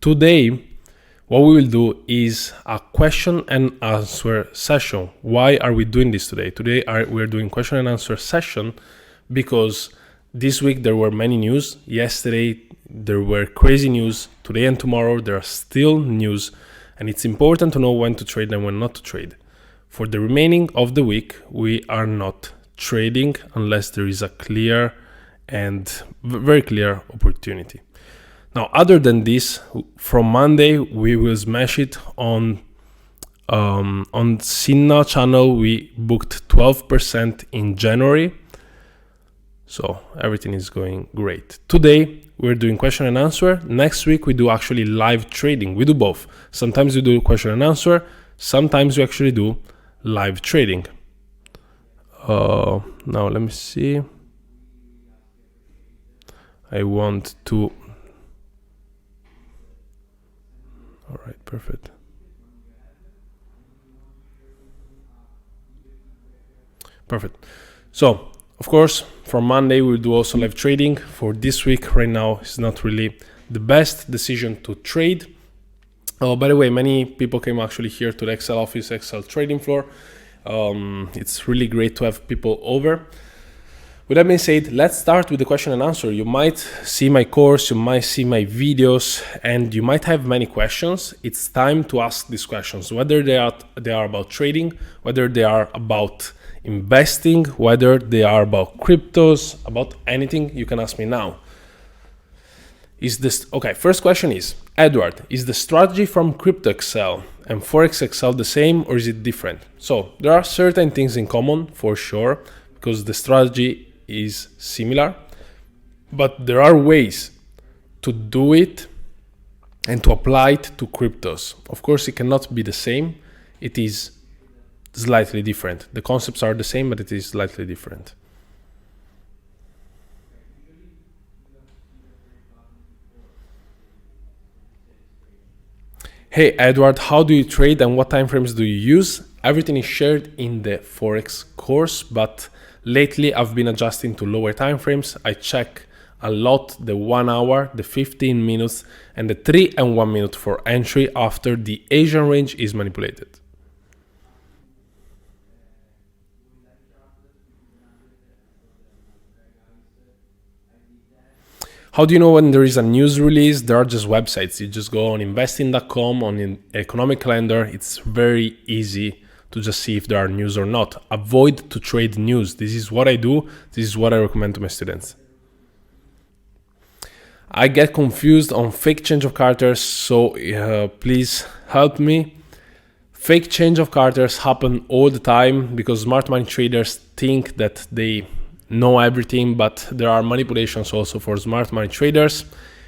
Today, what we will do is a question and answer session. Why are we doing this today? We're doing question and answer session because this week there were many news. Yesterday there were crazy news. Today and tomorrow there are still news, and it's important to know when to trade and when not to trade. For the remaining of the week, we are not trading unless there is a clear and very clear opportunity. Now, other than this, from Monday we will smash it on Sinna channel. We booked 12% in January, so everything is going great. Today we're doing question and answer. Next week we do actually live trading. We do both. Sometimes we do question and answer. Sometimes we actually do live trading. Now let me see. I want to. All right, perfect. Perfect. So, of course, for Monday, we'll do also live trading. For this week, right now, it's not really the best decision to trade. Oh, by the way, many people came actually here to the Excel office, Excel trading floor. It's really great to have people over. With that being said, let's start with the question and answer. You might see my course, you might see my videos, and you might have many questions. It's time to ask these questions, whether they are about trading, whether they are about investing, whether they are about cryptos, about anything. You can ask me now. First question is, Edward, is the strategy from Crypto Excel and Forex Excel the same, or is it different? So there are certain things in common for sure, because the strategy is similar, but there are ways to do it and to apply it to cryptos. Of course, it cannot be the same. It is slightly different. The concepts are the same, but it is slightly different. Hey Edward, how do you trade and what timeframes do you use? Everything is shared in the Forex course, but lately I've been adjusting to lower timeframes. I check a lot the 1 hour, the 15 minutes, and the 3 and 1 minute for entry after the Asian range is manipulated. How do you know when there is a news release? There are just websites. You just go on investing.com, on an economic calendar. It's very easy to just see if there are news or not. Avoid to trade news. This is what I do. This is what I recommend to my students. I get confused on fake change of characters, so please help me. Fake change of characters happen all the time because smart money traders think that they know everything, but there are manipulations also for smart money traders.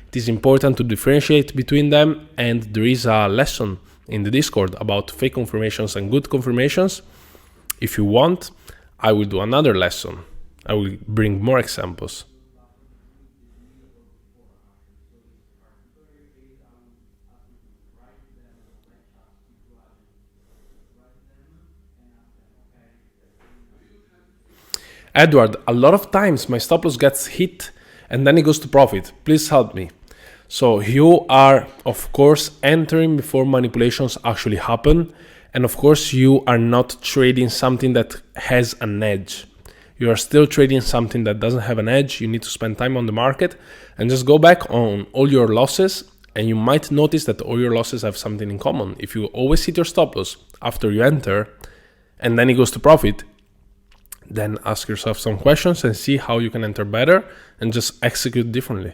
It is important to differentiate between them, and there is a lesson in the Discord about fake confirmations and good confirmations. If you want, I will do another lesson. I will bring more examples. Edward, a lot of times my stop loss gets hit and then it goes to profit. Please help me. So you are, of course, entering before manipulations actually happen. And of course, you are not trading something that has an edge. You are still trading something that doesn't have an edge. You need to spend time on the market and just go back on all your losses. And you might notice that all your losses have something in common. If you always hit your stop loss after you enter and then it goes to profit, then ask yourself some questions and see how you can enter better and just execute differently.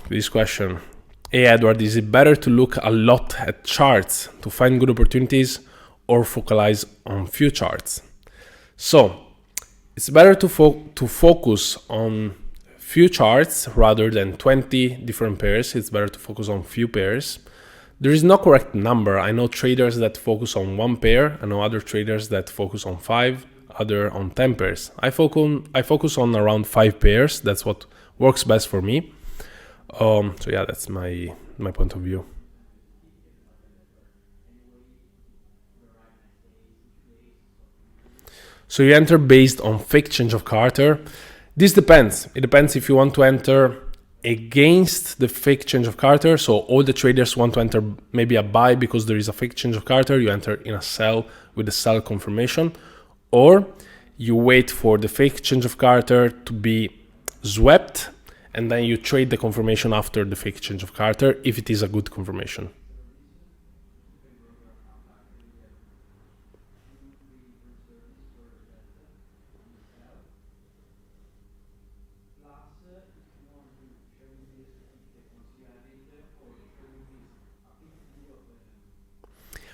This question. Hey Edward, is it better to look a lot at charts to find good opportunities or focalize on few charts? So it's better to focus on few charts rather than 20 different pairs. It's better to focus on few pairs. There is no correct number. I know traders that focus on one pair. I know other traders that focus on 5, other on 10 pairs. I focus on around 5 pairs. That's what works best for me. So yeah, that's my point of view. So you enter based on fake change of character. This depends. It depends if you want to enter against the fake change of character. So all the traders want to enter maybe a buy because there is a fake change of character. You enter in a sell with the sell confirmation, or you wait for the fake change of character to be swept, and then you trade the confirmation after the fake change of character if it is a good confirmation.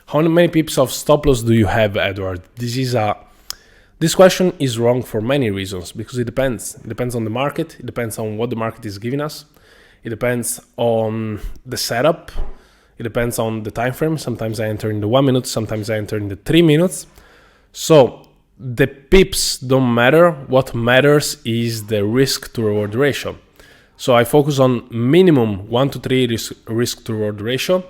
How many pips of stop loss do you have, Edward? This question is wrong for many reasons, because it depends. It depends on the market. It depends on what the market is giving us. It depends on the setup. It depends on the time frame. Sometimes I enter in the 1 minute. Sometimes I enter in the 3 minutes. So the pips don't matter. What matters is the risk to reward ratio. So I focus on minimum 1 to 3 risk to reward ratio.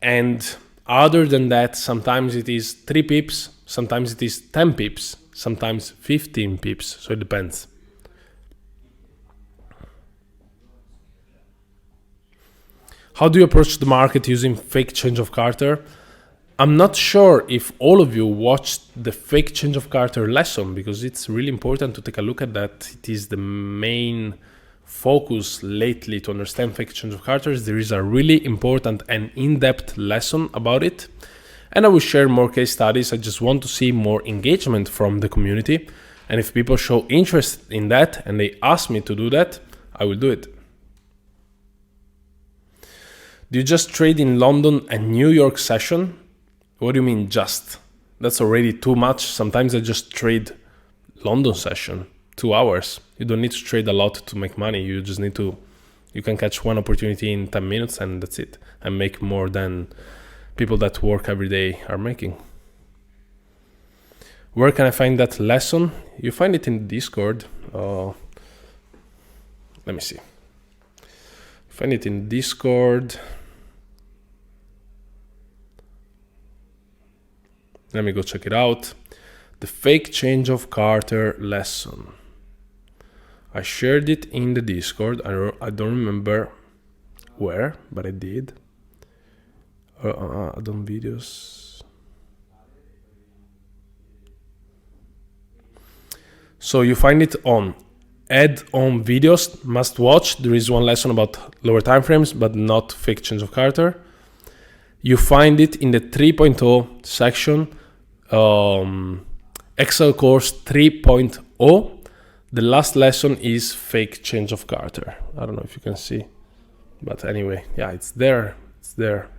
And other than that, sometimes it is 3 pips, sometimes it is 10 pips, sometimes 15 pips. So it depends. How do you approach the market using fake change of character? I'm not sure if all of you watched the fake change of character lesson, because it's really important to take a look at that. It is the main focus lately to understand fake change of characters. There is a really important and in-depth lesson about it, and I will share more case studies. I just want to see more engagement from the community, and if people show interest in that and they ask me to do that, I will do it. Do you just trade in London and New York session? What do you mean just? That's already too much. Sometimes I just trade London session, 2 hours. You don't need to trade a lot to make money. You just need to, you can catch one opportunity in 10 minutes and that's it, and make more than people that work every day are making. Where can I find that lesson? You find it in Discord. Let me see. Find it in Discord. Let me go check it out. The fake change of character lesson. I shared it in the Discord. I don't remember where, but I did. Add-on videos. So you find it on add-on videos, must watch. There is one lesson about lower time frames, but not fake change of character. You find it in the 3.0 section, Excel course 3.0. The last lesson is fake change of character. I don't know if you can see, but anyway, yeah, it's there. It's there.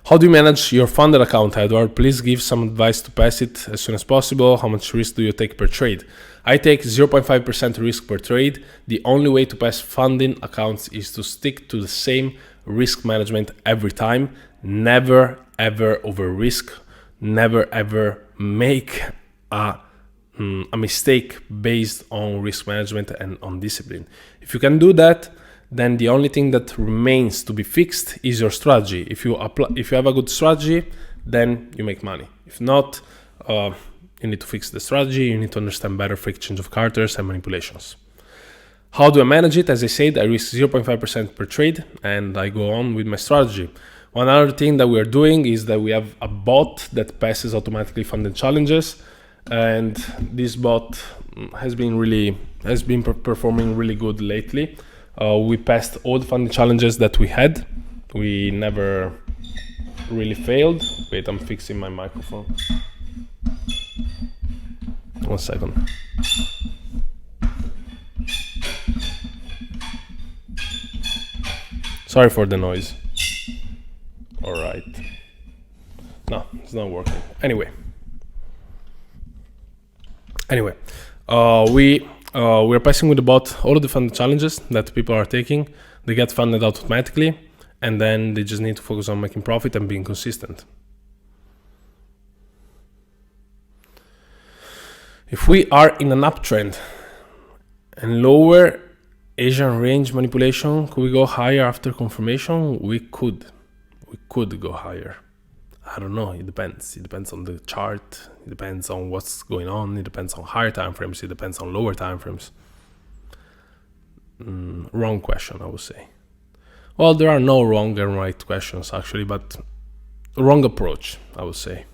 How do you manage your funded account, Edward? Please give some advice to pass it as soon as possible. How much risk do you take per trade? I take 0.5% risk per trade. The only way to pass funding accounts is to stick to the same risk management every time. Never ever over risk. Never ever make a mistake based on risk management and on discipline. If you can do that, then the only thing that remains to be fixed is your strategy. If you have a good strategy, then you make money. If not, you need to fix the strategy. You need to understand better fake change of characters and manipulations. How do I manage it? As I said, I risk 0.5% per trade and I go on with my strategy. One other thing that we are doing is that we have a bot that passes automatically funded challenges, and this bot has been performing really good lately. We passed all the funding challenges that we had. We never really failed. Wait, I'm fixing my microphone. 1 second. Sorry for the noise. All right. No, it's not working. Anyway, we're passing with the bot all of the funded challenges that people are taking. They get funded automatically, and then they just need to focus on making profit and being consistent. If we are in an uptrend and lower Asian range manipulation, could we go higher after confirmation? We could go higher. I don't know. It depends. It depends on the chart. It depends on what's going on. It depends on higher time frames. It depends on lower time frames. Wrong question, I would say. Well, there are no wrong and right questions actually, but wrong approach, I would say.